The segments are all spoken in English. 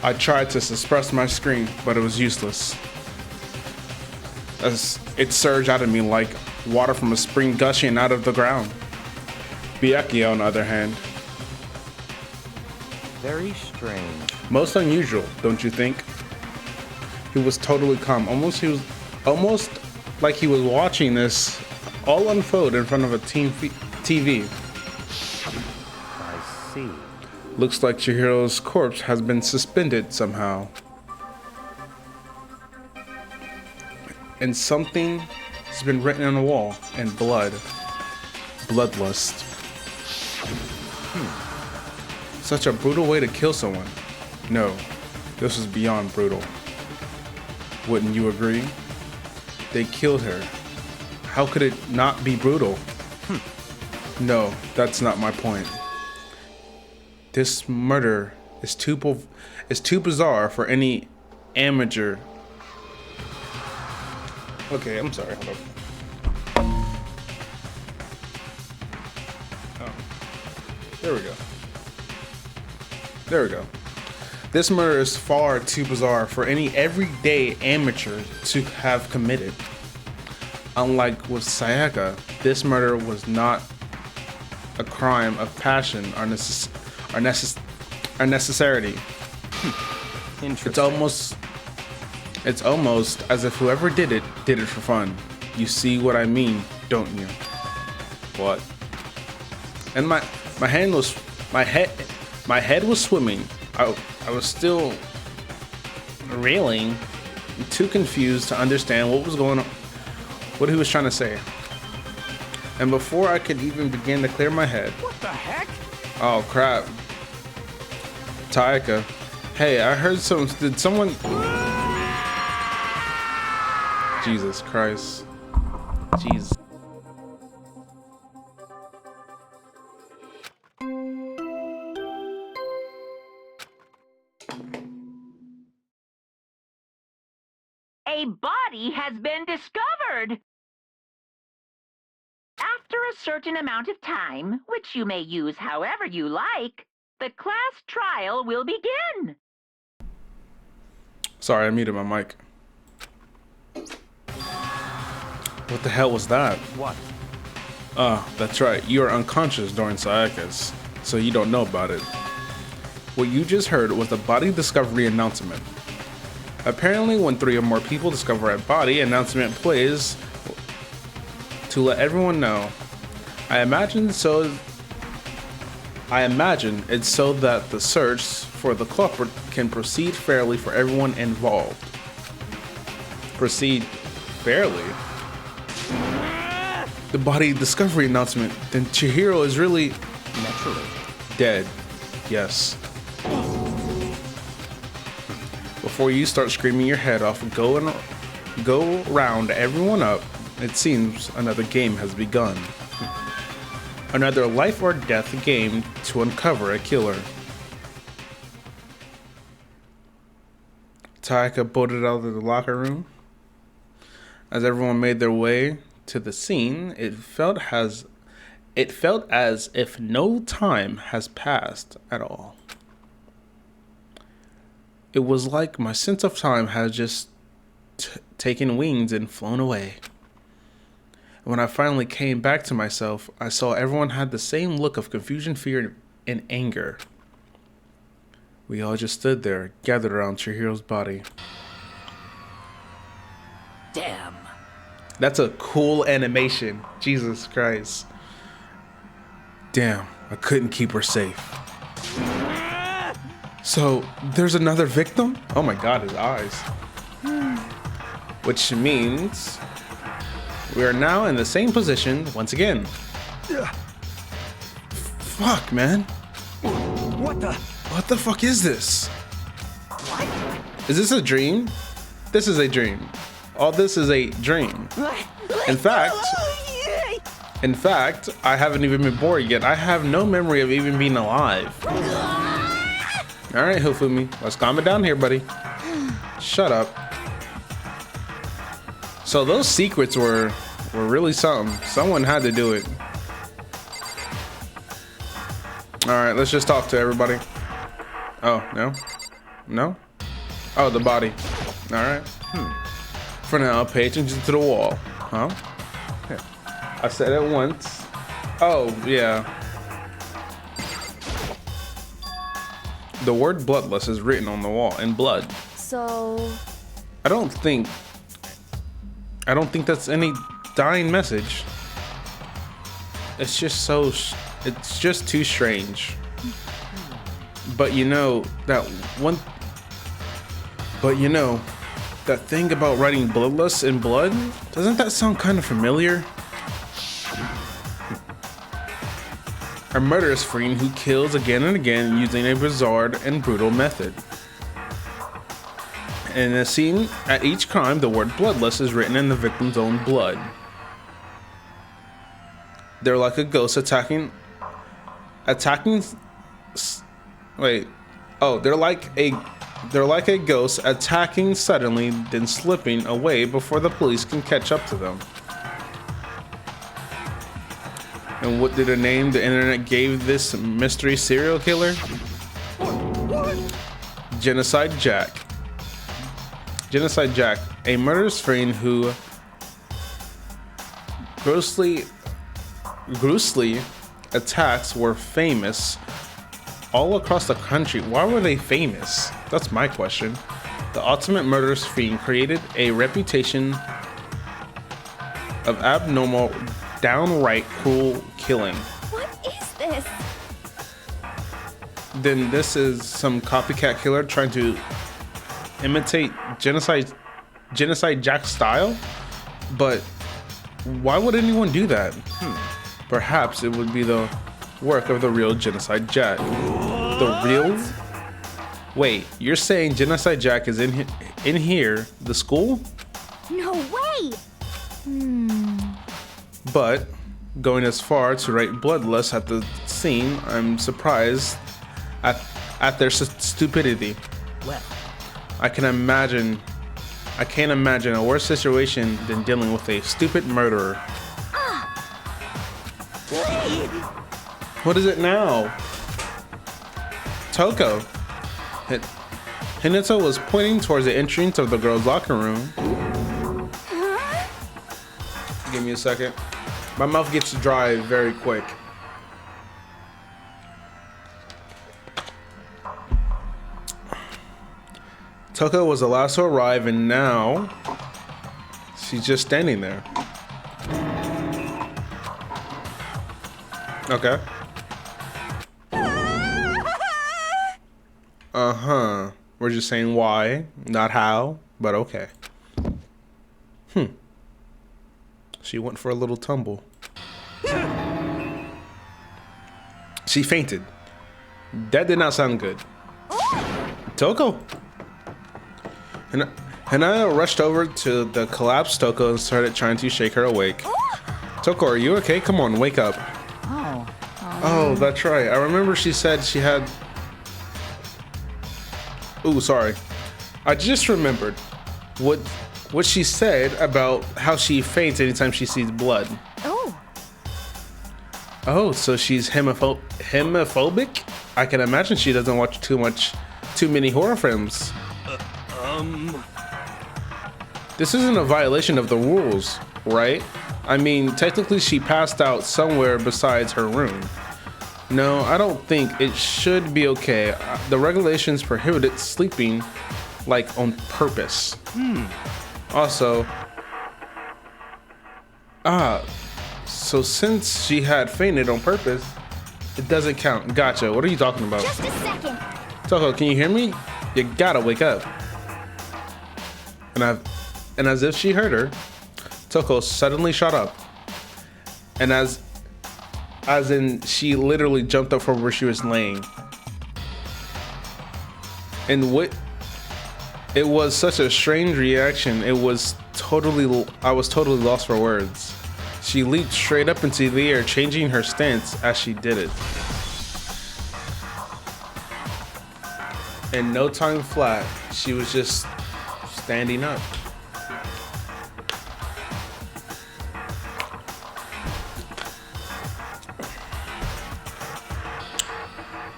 I tried to suppress my scream, but it was useless. As it surged out of me like water from a spring gushing out of the ground. Bieki, on the other hand. Very strange. Most unusual, don't you think? He was totally calm. Almost like he was watching this all unfold in front of a TV. I see. Looks like Chihiro's corpse has been suspended somehow. And something has been written on the wall in blood. Bloodlust. Such a brutal way to kill someone. No, this was beyond brutal. Wouldn't you agree? They killed her. How could it not be brutal? No, that's not my point. This murder is too bizarre for any amateur. Okay, I'm sorry. Hold up. Oh, there we go. There we go. This murder is far too bizarre for any everyday amateur to have committed. Unlike with Sayaka, this murder was not a crime of passion or necessity. It's almost as if whoever did it for fun. You see what I mean, don't you? What? And my head was swimming. I was still reeling, too confused to understand what was going on, what he was trying to say. And before I could even begin to clear my head. What the heck? Oh crap. Taika. Hey, I heard did someone... Jesus Christ. Jesus. A body has been discovered. After a certain amount of time, which you may use however you like, the class trial will begin. Sorry, I muted my mic. What the hell was that? What? That's right. You are unconscious during Sayaka's, so you don't know about it. What you just heard was the body discovery announcement. Apparently, when 3 or more people discover a body, announcement plays to let everyone know. I imagine it's so that the search for the culprit can proceed fairly for everyone involved. Proceed fairly? The body discovery announcement, then Chihiro is really naturally dead. Yes. Before you start screaming your head off, go round everyone up. It seems another game has begun. Another life or death game to uncover a killer. Taika bolted out of the locker room. As everyone made their way to the scene, it felt as if no time has passed at all. It was like my sense of time had just taken wings and flown away. When I finally came back to myself, I saw everyone had the same look of confusion, fear, and anger. We all just stood there, gathered around Chihiro's body. damn. That's a cool animation. Jesus Christ. Damn, I couldn't keep her safe. So, there's another victim? Oh my god, his eyes. Which means we are now in the same position once again. Fuck, man. What the? What the fuck is this? What? Is this a dream? This is a dream. All this is a dream. In fact, I haven't even been born yet. I have no memory of even being alive. All right, Hifumi, let's calm it down here, buddy. Shut up. So those secrets were really something. Someone had to do it. All right, let's just talk to everybody. Oh, no? No? Oh, the body. Alright. For now, pay attention to the wall. Huh? Okay. I said it once. Oh, yeah. The word bloodless is written on the wall in blood. So... I don't think that's any dying message. It's just it's just too strange. But you know, that thing about writing bloodless in blood, doesn't that sound kind of familiar? A murderous fiend who kills again and again using a bizarre and brutal method. In a scene at each crime, the word bloodless is written in the victim's own blood. They're like a ghost attacking. Wait. Oh, they're like a ghost attacking suddenly, then slipping away before the police can catch up to them. And what did a name the internet gave this mystery serial killer? Genocide Jack. Genocide Jack, a murderous fiend who grossly attacks were famous all across the country. Why were they famous? That's my question. The ultimate murderous fiend created a reputation of abnormal, downright cruel killing. What is this? Then this is some copycat killer trying to imitate Genocide Jack's style? But why would anyone do that? Perhaps it would be the work of the real Genocide Jack. The real? Wait, you're saying Genocide Jack is in here, the school? No way! But going as far to write bloodless at the scene, I'm surprised at their stupidity. Well, I can't imagine a worse situation than dealing with a stupid murderer. What is it now? Toko. Hinata was pointing towards the entrance of the girls' locker room. Give me a second. My mouth gets dry very quick. Toko was the last to arrive, and now she's just standing there. Okay. Uh-huh. We're just saying why, not how, but okay. She went for a little tumble. She fainted. That did not sound good. Toko. And I rushed over to the collapsed Toko and started trying to shake her awake. Toko, are you okay? Come on, wake up. Oh, that's right. I remember she said she had... Ooh, sorry. I just remembered what she said about how she faints anytime she sees blood. Oh, so she's hemophobic? I can imagine she doesn't watch too many horror films. This isn't a violation of the rules, right? I mean, technically she passed out somewhere besides her room. No, I don't think it should be okay. The regulations prohibited sleeping, like, on purpose. Also, so since she had fainted on purpose, it doesn't count. Gotcha. What are you talking about? Just a second. Toko, can you hear me? You gotta wake up. And as if she heard her, Toko suddenly shot up. And as in she literally jumped up from where she was laying. And it was such a strange reaction. I was totally lost for words. She leaped straight up into the air, changing her stance as she did it. In no time flat, she was just standing up.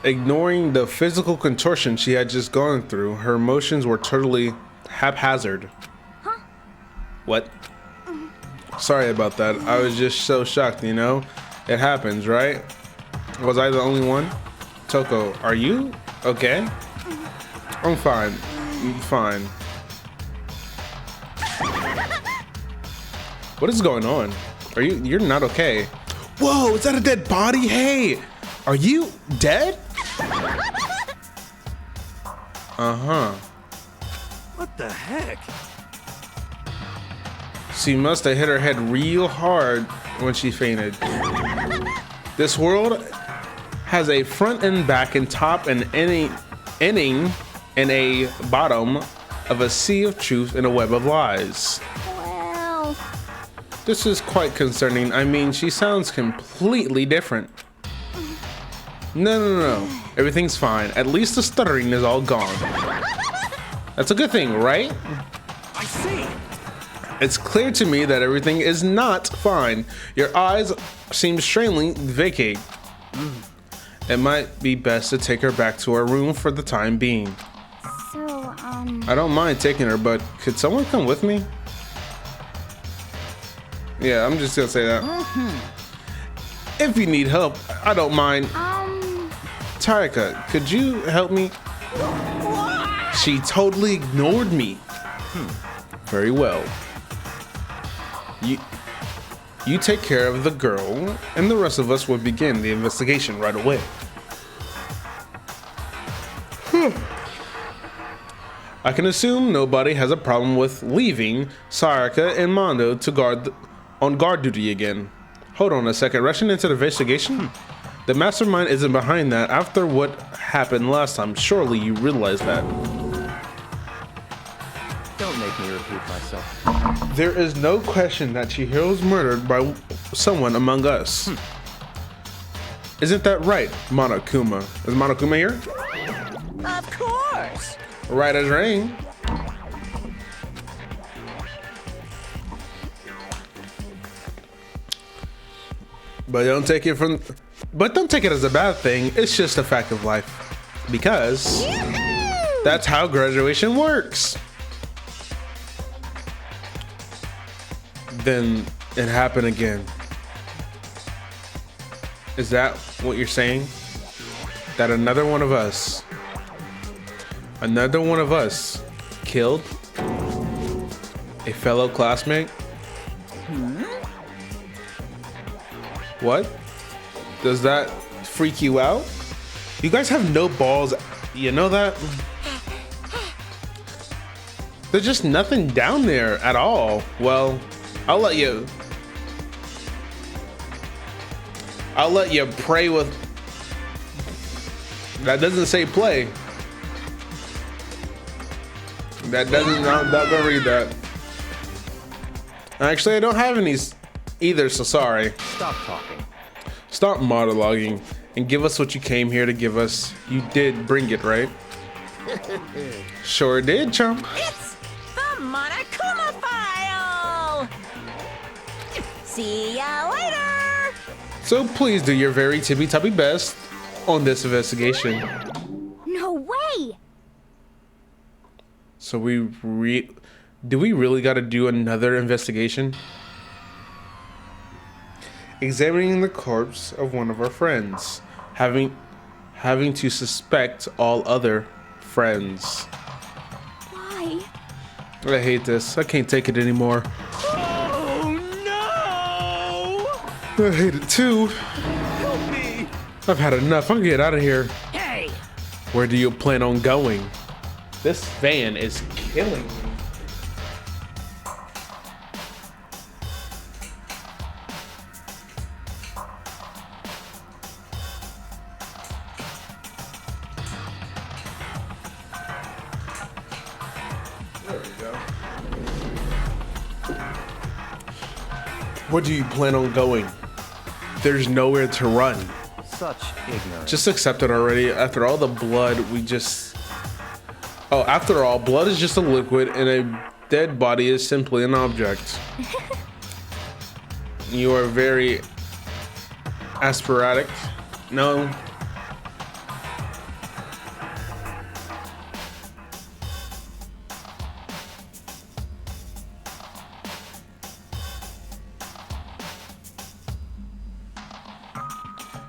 Ignoring the physical contortion she had just gone through, her emotions were totally haphazard. Huh? What? Sorry about that. I was just so shocked, you know? It happens, right? Was I the only one? Toko, are you okay? I'm fine. I'm fine. What is going on? You're not okay. Whoa, is that a dead body? Hey, are you dead? Uh-huh. What the heck? She must have hit her head real hard when she fainted. This world has a front and back and top and ending and a bottom of a sea of truth and a web of lies. Well, This is quite concerning. I mean, she sounds completely different. No. Everything's fine. At least the stuttering is all gone. That's a good thing, right? I see. It's clear to me that everything is not fine. Your eyes seem strangely vacate. It might be best to take her back to her room for the time being. so, I don't mind taking her, but could someone come with me? Yeah, I'm just gonna say that. If you need help, I don't mind. Tarika, could you help me? She totally ignored me. Very well. You take care of the girl, and the rest of us will begin the investigation right away. I can assume nobody has a problem with leaving Sarika and Mondo to on guard duty again. Hold on a second, rushing into the investigation? The mastermind isn't behind that. After what happened last time, surely you realize that. Don't make me repeat myself. There is no question that Chihiro was murdered by someone among us. Isn't that right, Monokuma? Is Monokuma here? Of course. Right as rain. But don't take it as a bad thing. It's just a fact of life. Because that's how graduation works. Then it happened again. Is that what you're saying? That another one of us killed a fellow classmate? What? Does that freak you out? You guys have no balls, you know that? There's just nothing down there at all. Well, I'll let you pray with. That doesn't say play. That doesn't. I'm not gonna read that. Actually, I don't have any either, so sorry. Stop talking. Stop monologuing and give us what you came here to give us. You did bring it, right? Sure did, chump. It's the Monokuma file! See ya later! So please do your very tippy-toppy best on this investigation. no way! So do we really got to do another investigation? Examining the corpse of one of our friends, having to suspect all other friends. Why? I hate this. I can't take it anymore. Oh no! I hate it too. Help me! I've had enough. I'm gonna get out of here. Hey! Where do you plan on going? This van is killing me. There we go. Where do you plan on going? There's nowhere to run. Such ignorance. Just accept it already. After all the blood, after all, blood is just a liquid and a dead body is simply an object. You are very aspiratic. No.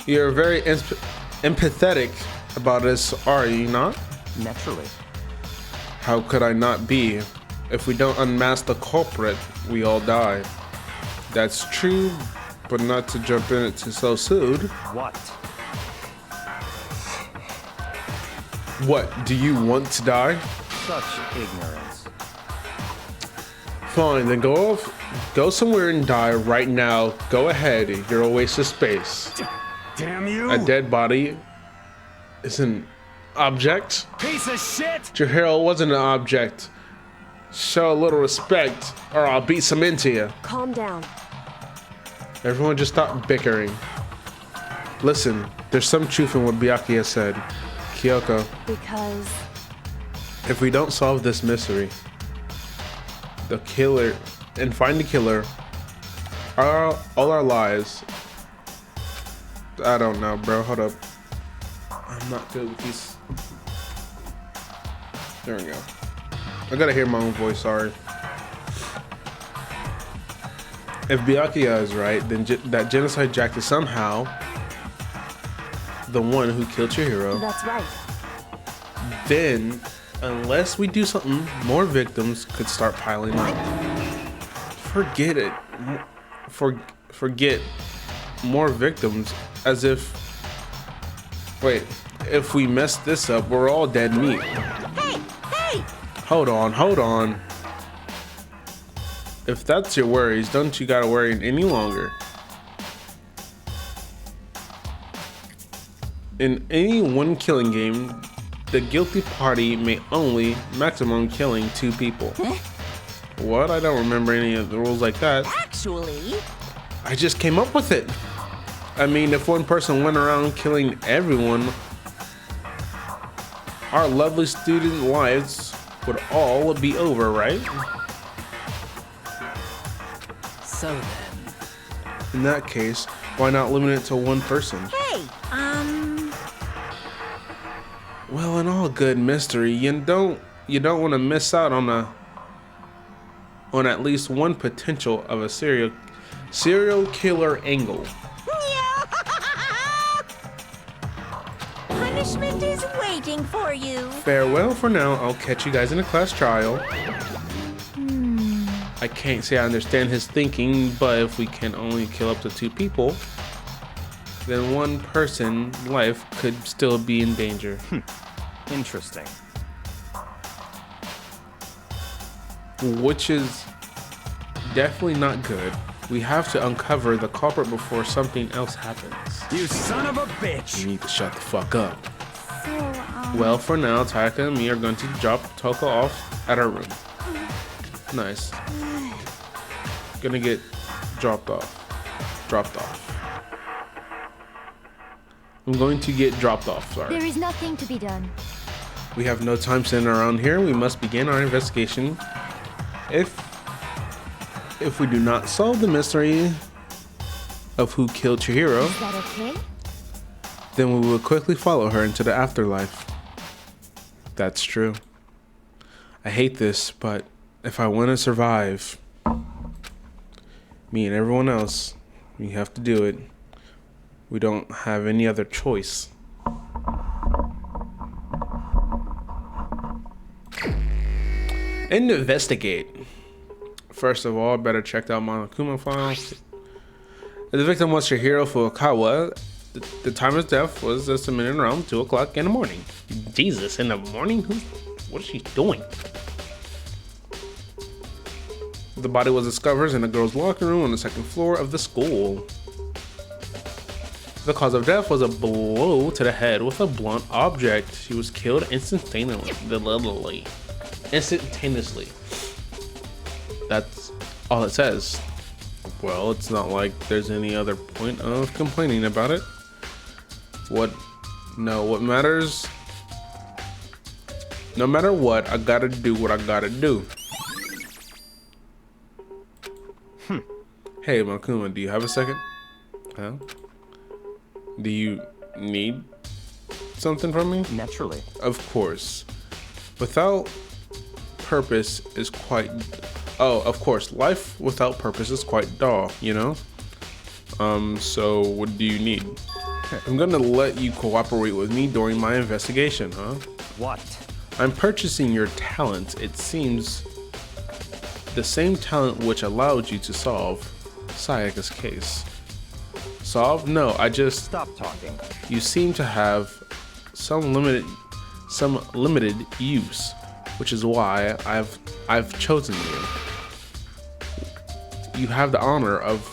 You're very empathetic about this, are you not? Naturally. How could I not be? If we don't unmask the culprit, we all die. That's true, but not to jump in it so soon. What? What, do you want to die? Such ignorance. Fine, then go somewhere and die right now. Go ahead, you're a waste of space. Damn you! A dead body is an object? Piece of shit! Chihiro wasn't an object. Show a little respect, or I'll beat some into you. Calm down. Everyone just stop bickering. Listen, there's some truth in what Byakuya said. Kyoko, Because if we don't solve this mystery, the killer, and find the killer, all our lives, I don't know, bro, hold up. I'm not good with these. There we go. I gotta hear my own voice, sorry. If Byakuya is right, then that Genocide Jack is somehow the one who killed Chihiro. that's right. Then, unless we do something, more victims could start piling up. Forget it. Forget more victims as if... Wait, if we mess this up, we're all dead meat. Hey! Hey! Hold on. If that's your worries, don't you gotta worry any longer. In any one killing game, the guilty party may only maximum killing 2 people. What? I don't remember any of the rules like that. Actually, I just came up with it. I mean, if one person went around killing everyone, our lovely student lives would all be over, right? so then. In that case, why not limit it to one person? Hey, Well, in all good mystery, you don't want to miss out on at least one potential of a serial killer angle. punishment is waiting for you. Farewell for now. I'll catch you guys in a class trial. I can't say I understand his thinking, but if we can only kill up to 2 people, then one person's life could still be in danger. Interesting. Which is definitely not good. We have to uncover the culprit before something else happens. You son of a bitch! You need to shut the fuck up. So, Well, for now, Taka and me are going to drop Toko off at our room. Nice. Gonna get dropped off. I'm going to get dropped off, sorry. there is nothing to be done. We have no time sitting around here. We must begin our investigation. If we do not solve the mystery of who killed Chihiro, Is that okay? then we will quickly follow her into the afterlife. That's true. I hate this, but if I want to survive, me and everyone else, we have to do it. We don't have any other choice. Investigate. First of all, better check out Monokuma files. The victim was Chihiro Furukawa. The time of death was estimated around 2 o'clock in the morning. Jesus, in the morning? What is she doing? The body was discovered in a girl's locker room on the 2nd floor of the school. The cause of death was a blow to the head with a blunt object. She was killed instantaneously. That's all it says. Well, it's not like there's any other point of complaining about it. What matters? No matter what, I gotta do what I gotta do. Hey, Makuma, do you have a second? Huh? Do you need something from me? Naturally. Of course. Without purpose is quite... Oh, of course. Life without purpose is quite dull, you know? So what do you need? I'm gonna let you cooperate with me during my investigation, huh? What? I'm purchasing your talent. It seems the same talent which allowed you to solve Sayaka's case. Solve? No, I just... Stop talking. You seem to have some limited use, which is why I've chosen you. You have the honor of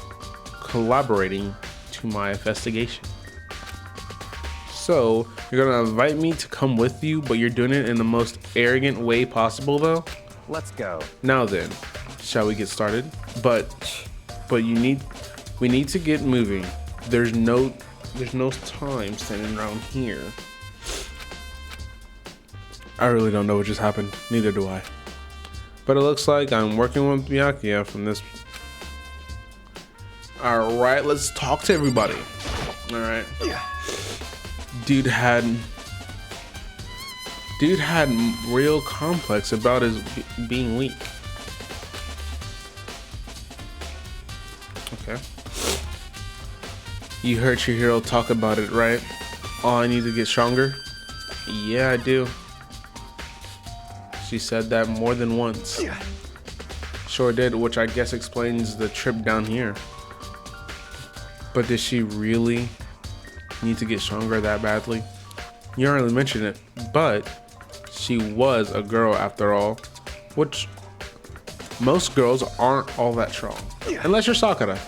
collaborating to my investigation. So, you're gonna invite me to come with you, but you're doing it in the most arrogant way possible though? Let's go. Now then, shall we get started? But we need to get moving. There's no time standing around here. I really don't know what just happened. Neither do I. But it looks like I'm working with Byakuya from this. Alright, let's talk to everybody. Alright. Dude had real complex about his being weak. Okay. You heard Chihiro talk about it, right? Oh, I need to get stronger? Yeah, I do. She said that more than once. Sure did, which I guess explains the trip down here. But did she really need to get stronger that badly? You already mentioned it, but she was a girl after all, which most girls aren't all that strong, unless you're Sakura.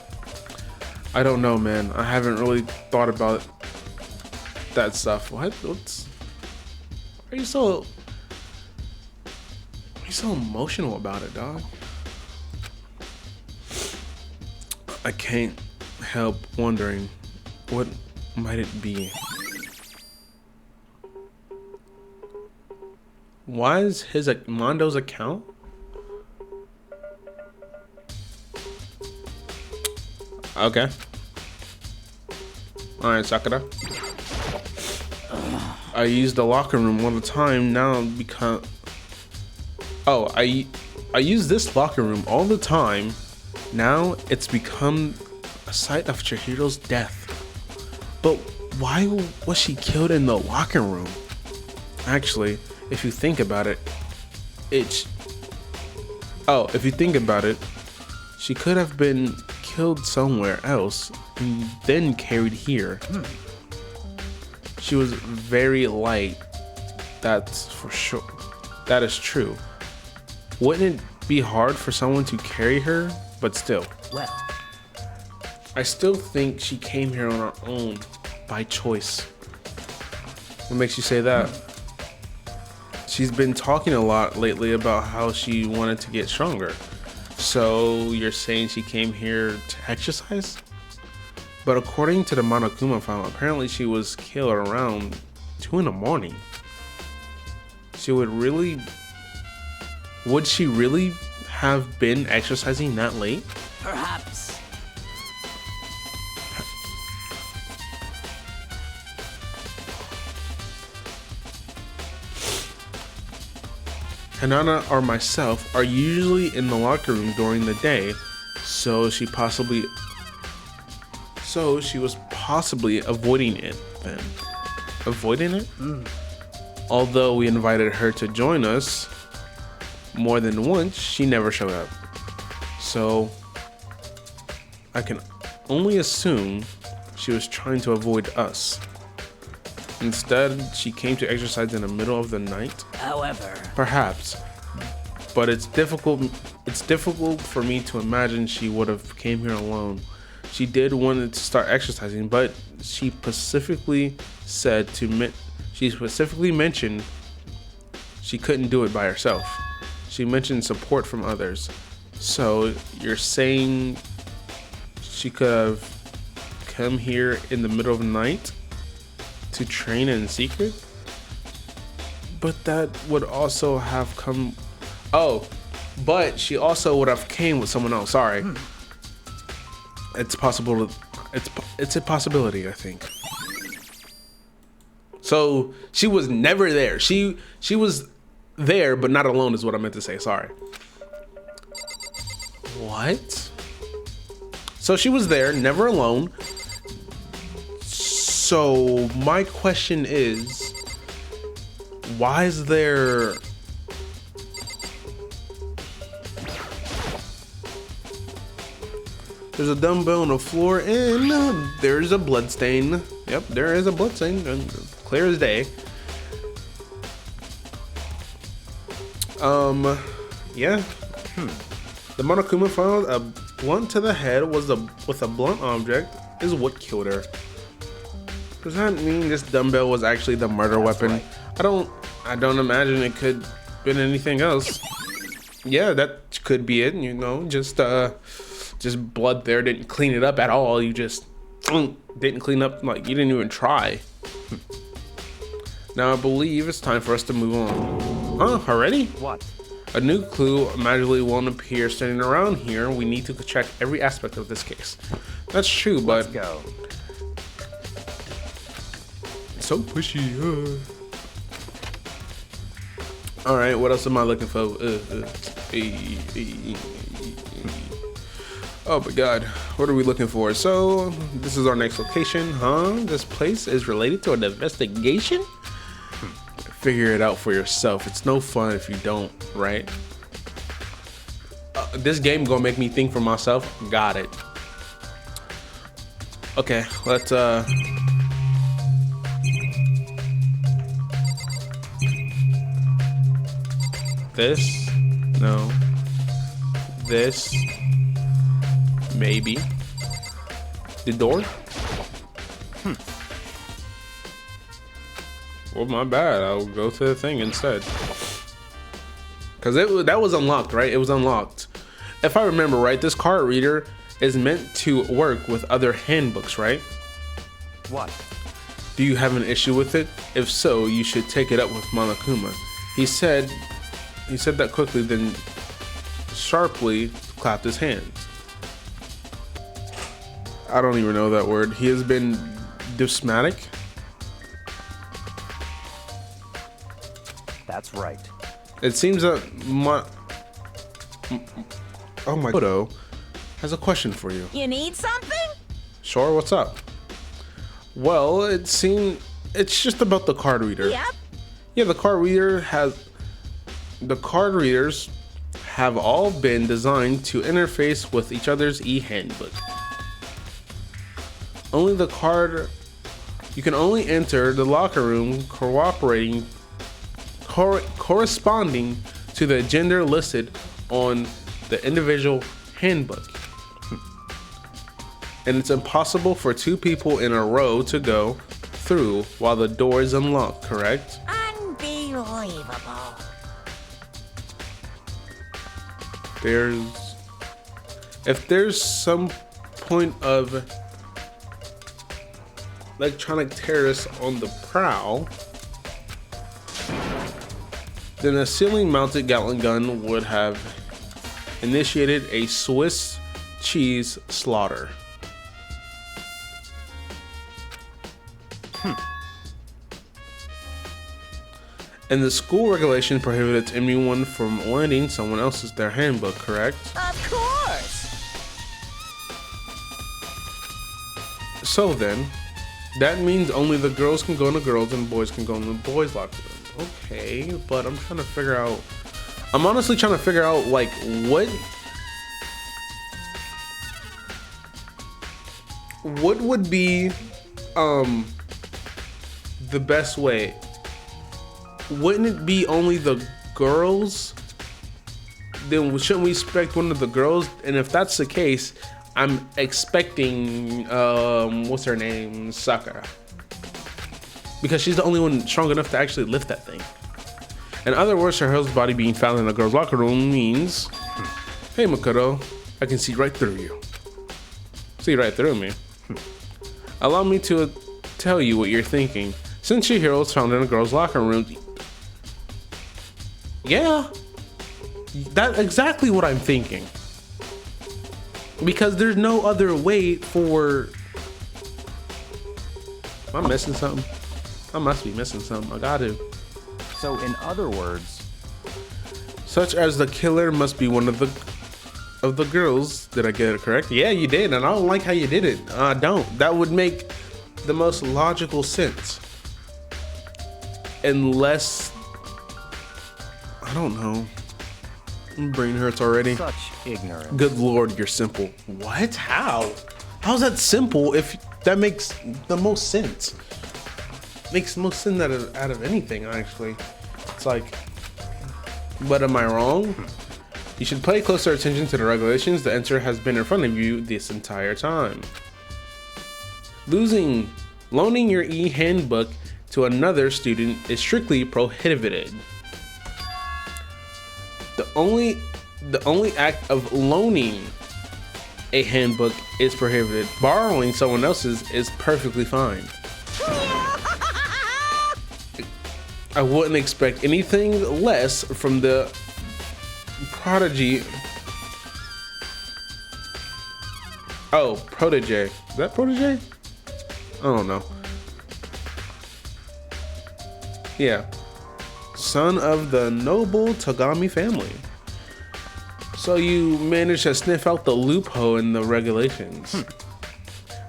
I don't know, man. I haven't really thought about that stuff. What's... Are you so emotional about it, dog? I can't help wondering what might it be. Why is his Mondo's account? Okay. Alright, Sakura. I use the locker room all the time now because... Oh, I use this locker room all the time. Now it's become a site of Chihiro's death. But why was she killed in the locker room? Actually, if you think about it, she could have been killed somewhere else and then carried here. She was very light, that's for sure. That is true. Wouldn't it be hard for someone to carry her? But still. Well, I still think she came here on her own, by choice. What makes you say that? She's been talking a lot lately about how she wanted to get stronger. So you're saying she came here to exercise? But according to the Monokuma file, apparently she was killed around 2 in the morning. Would she really have been exercising that late? perhaps. Hanana or myself are usually in the locker room during the day, so she was possibly avoiding it then. Avoiding it? Although we invited her to join us more than once, she never showed up. So I can only assume she was trying to avoid us. Instead, she came to exercise in the middle of the night. However, Perhaps, but it's difficult for me to imagine she would have came here alone. She did want to start exercising, but she specifically mentioned she couldn't do it by herself. She mentioned support from others. So you're saying she could have come here in the middle of the night to train in secret? But that would also have come... Oh, but she also would have came with someone else. Sorry. It's possible. It's a possibility, I think. So she was never there. She was there, but not alone is what I meant to say. Sorry. What? So she was there, never alone. So my question is, why is there there's a dumbbell on the floor and there's a blood stain. Yep, there is a blood stain, clear as day. Yeah. The Monokuma found a blunt to the head with a blunt object is what killed her. Does that mean this dumbbell was actually the murder weapon? right. I don't imagine it could been anything else. Yeah, that could be it, you know, just blood there, didn't clean it up at all. You just didn't clean up, like you didn't even try. Now I believe it's time for us to move on. Huh, already? What? A new clue magically won't appear standing around here. We need to check every aspect of this case. That's true, Let's but go. so pushy. All right, what else am I looking for? Oh my God, what are we looking for? So this is our next location, huh? This place is related to an investigation? Figure it out for yourself. It's no fun if you don't, right? This game gonna make me think for myself. Got it. Okay, let's this, no, this, maybe, the door. Well, my bad. I'll go to the thing instead. Cause that was unlocked, right? It was unlocked. If I remember right, this card reader is meant to work with other handbooks, right? What? Do you have an issue with it? If so, you should take it up with Monokuma. He said that quickly, then sharply clapped his hands. I don't even know that word. He has been dysmatic. That's right. It seems that oh my photo has a question for you. You need something? Sure, what's up? Well, it seemed it's just about the card reader. Yep. Yeah, the card readers have all been designed to interface with each other's e-handbook. You can only enter the locker room corresponding to the gender listed on the individual handbook. And it's impossible for two people in a row to go through while the door is unlocked, correct? Unbelievable. If there's some point of electronic terrorists on the prowl, then a ceiling-mounted Gatling gun would have initiated a Swiss cheese slaughter. And the school regulation prohibits anyone from lending someone else's their handbook, correct? Of course. So then, that means only the girls can go in the girls and boys can go in the boys' locker room. Okay, but I'm trying to figure out. I'm honestly trying to figure out like what would be the best way. Wouldn't it be only the girls? Then shouldn't we expect one of the girls? And if that's the case, I'm expecting what's her name, Sakura, because she's the only one strong enough to actually lift that thing. In other words, her husband's body being found in a girl's locker room means, hey Makoto, I can see right through you. See right through me. Allow me to tell you what you're thinking. Since your hero was found in a girl's locker room, yeah, that's exactly what I'm thinking. Because there's no other way for. Am I missing something? I must be missing something. I got to. So in other words, Such as the killer must be one of the girls. Did I get it correct? Yeah, you did, and I don't like how you did it. I don't. That would make the most logical sense. Unless, I don't know. My brain hurts already. Such ignorance. Good Lord, you're simple. What? How? How's that simple if that makes the most sense? Makes the most sense out of anything, actually. It's like, but am I wrong? You should pay closer attention to the regulations. The answer has been in front of you this entire time. Loaning your e-handbook to another student is strictly prohibited. The only act of loaning a handbook is prohibited. Borrowing someone else's is perfectly fine. I wouldn't expect anything less from the prodigy. Oh, protege. Is that protege? I don't know. Yeah. Son of the noble Tagami family. So you managed to sniff out the loophole in the regulations.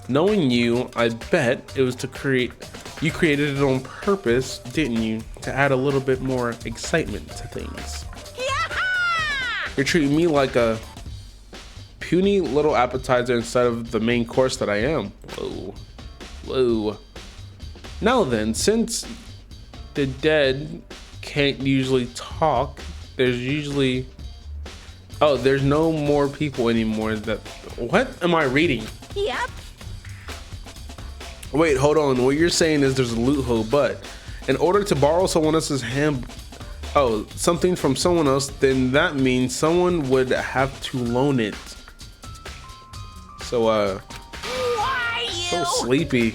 Knowing you, I bet it was you created it on purpose, didn't you? To add a little bit more excitement to things. You're treating me like a puny little appetizer instead of the main course that I am. Whoa. Whoa. Now then, since the dead can't usually talk, there's no more people anymore that, what am I reading? Yep. Wait, hold on. What you're saying is there's a loophole, but in order to borrow someone else's something from someone else, then that means someone would have to loan it. So, Why so you? sleepy.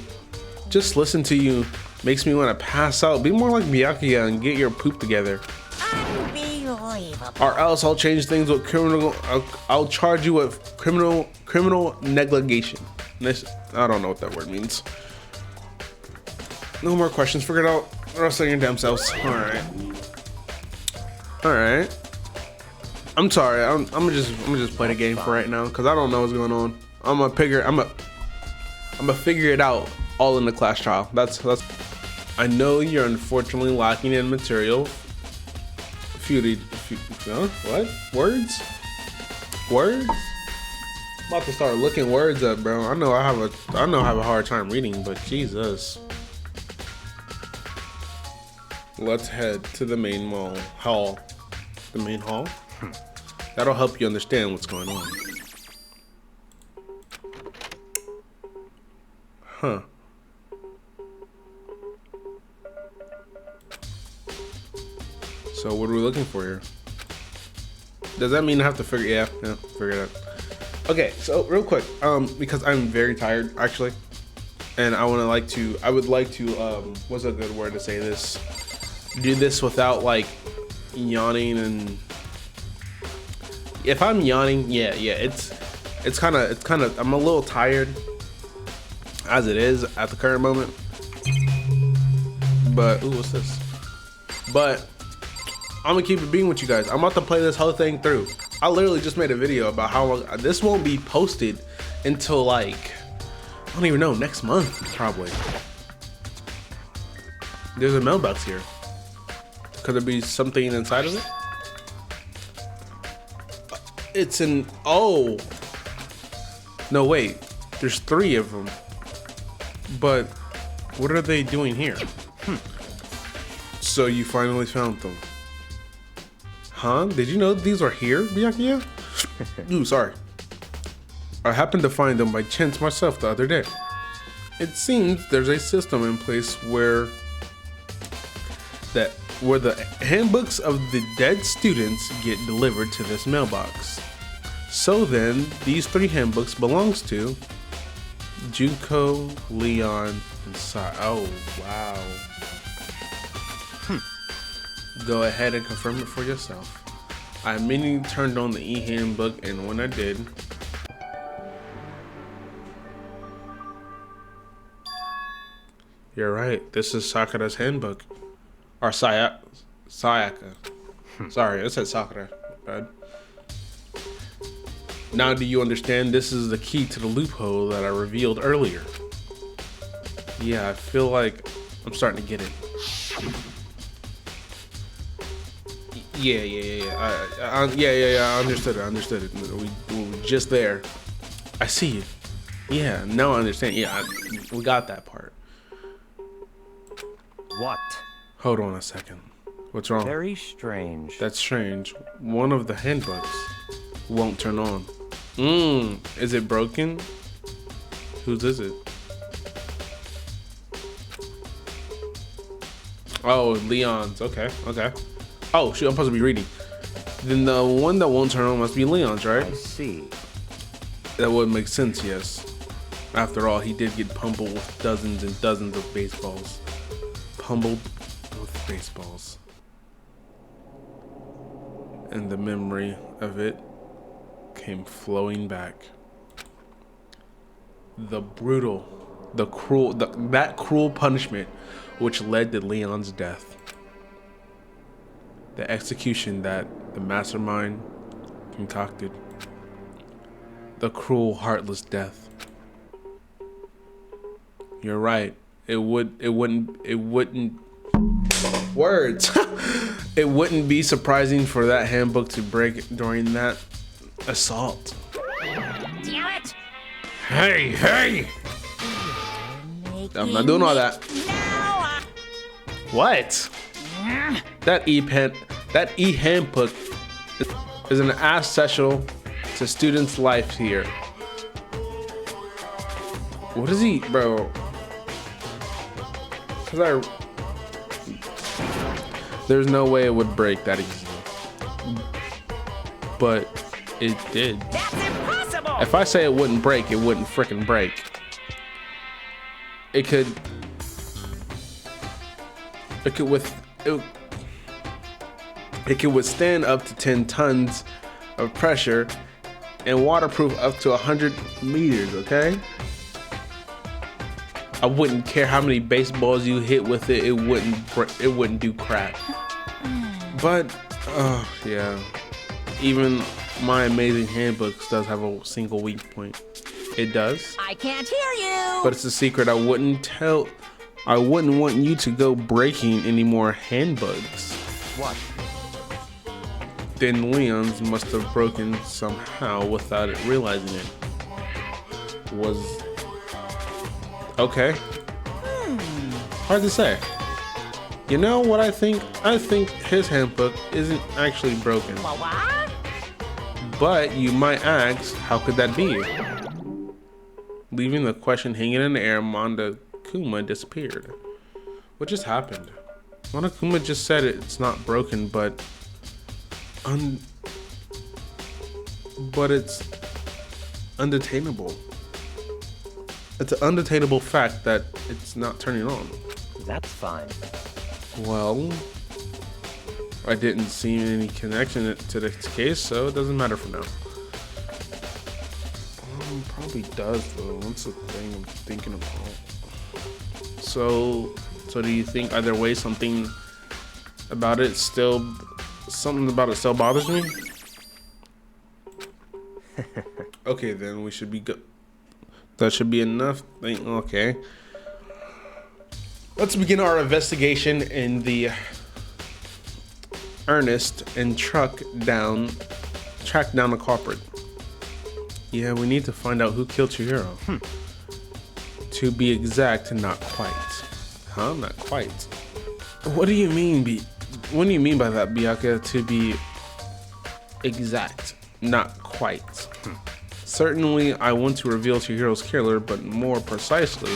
Just listen to you makes me want to pass out. Be more like Byakuya and get your poop together. Unbelievable. Or else I'll change things with criminal. I'll charge you with criminal negligation. I don't know what that word means. No more questions. Figure it out. The rest of your damn selves. All right. I'm sorry. I'm gonna just play the game for right now because I don't know what's going on. I'm gonna figure it out all in the class trial. That's. I know you're unfortunately lacking in material. What? Words? I'm about to start looking words up, bro. I know I have a hard time reading, but Jesus. Let's head to the main hall. The main hall? That'll help you understand what's going on. Huh. So what are we looking for here? Does that mean I have to figure it out. Okay, so real quick, because I'm very tired actually, and I would like to, what's a good word to say this? Do this without like yawning, and if I'm yawning, it's kind of, I'm a little tired as it is at the current moment. But, ooh, what's this? But I'm gonna keep it being with you guys. I'm about to play this whole thing through. I literally just made a video about how long this won't be posted until like, I don't even know, next month probably. There's a mailbox here. Could there be something inside of it? It's an, oh. No, wait, there's 3 of them. But what are they doing here? So you finally found them. Huh? Did you know these are here, Byakuya? Ooh, sorry. I happened to find them by chance myself the other day. It seems there's a system in place where the handbooks of the dead students get delivered to this mailbox. So then, these 3 handbooks belongs to Junko, Leon, and Sai. Oh, wow. Go ahead and confirm it for yourself. I immediately turned on the e-handbook, and when I did, you're right, this is Sakura's handbook. Or Sayaka. Sorry, it said Sakura. Bad. Now do you understand this is the key to the loophole that I revealed earlier? Yeah, I feel like I'm starting to get it. Yeah. I understood it. We were just there. I see it. Yeah, no, I understand. Yeah, we got that part. What? Hold on a second. What's wrong? Very strange. That's strange. One of the handbooks won't turn on. Is it broken? Whose is it? Oh, Leon's. Okay. Oh, shoot, I'm supposed to be reading. Then the one that won't turn on must be Leon's, right? I see. That would make sense, yes. After all, he did get pummeled with dozens and dozens of baseballs. Pummeled with baseballs. And the memory of it came flowing back. The brutal, the cruel, that cruel punishment which led to Leon's death. The execution that the mastermind concocted. The cruel, heartless death. You're right. It wouldn't words. It wouldn't be surprising for that handbook to break during that assault. Damn it! Hey! I'm not doing all that. Now, What? That e-handbook is an essential to students' life here. What is he, bro? There's no way it would break that easy. But it did. that's impossible! If I say it wouldn't break, it wouldn't frickin' break. It could withstand up to 10 tons of pressure and waterproof up to 100 meters, okay? I wouldn't care how many baseballs you hit with it, it wouldn't do crap. But, yeah. Even my amazing handbooks does have a single weak point. It does. I can't hear you! But it's a secret I wouldn't tell. I wouldn't want you to go breaking any more handbooks. What? Then Leon's must have broken somehow without it realizing it. Was okay. Hard to say. You know what I think? I think his handbook isn't actually broken. What? But you might ask, how could that be? Leaving the question hanging in the air, Monokuma disappeared. What just happened? Monokuma just said it's not broken, but it's undetainable. It's an undetainable fact that it's not turning on. That's fine. Well, I didn't see any connection to this case, so it doesn't matter for now. Probably does though. That's the thing I'm thinking about. So do you think either way something about it still bothers me? Okay, then we should be good. That should be enough. Okay. Let's begin our investigation in the earnest and track down the culprit. Yeah, we need to find out who killed Chihiro. To be exact, not quite. Huh? Not quite. What do you mean by that, Byakuya? To be exact, not quite. Certainly, I want to reveal Chihiro's killer, but more precisely,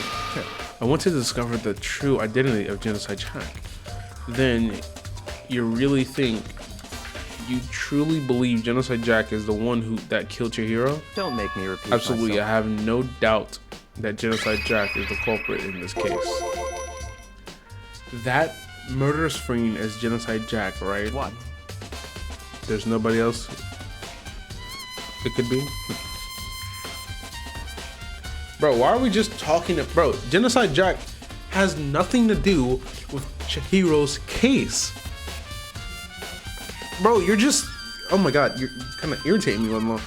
I want to discover the true identity of Genocide Jack. Then, you truly believe Genocide Jack is the one that killed Chihiro? Don't make me repeat Absolutely, myself. I have no doubt that Genocide Jack is the culprit in this case. That murderous fiend is Genocide Jack, right? What? There's nobody else it could be? Bro, why are we just talking? Bro, Genocide Jack has nothing to do with Chihiro's case. Bro, you're just, oh my god, you're kind of irritating me one more.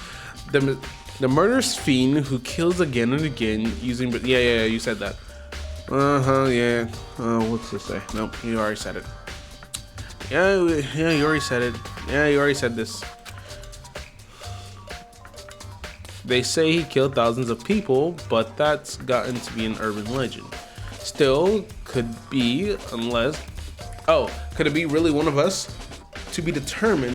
The murderous fiend who kills again and again using, yeah, you said that. Yeah. What's this say? Nope, you already said it. Yeah, you already said it. Yeah, you already said this. They say he killed thousands of people, but that's gotten to be an urban legend. Still, could be, unless... Oh, could it be really one of us? To be determined.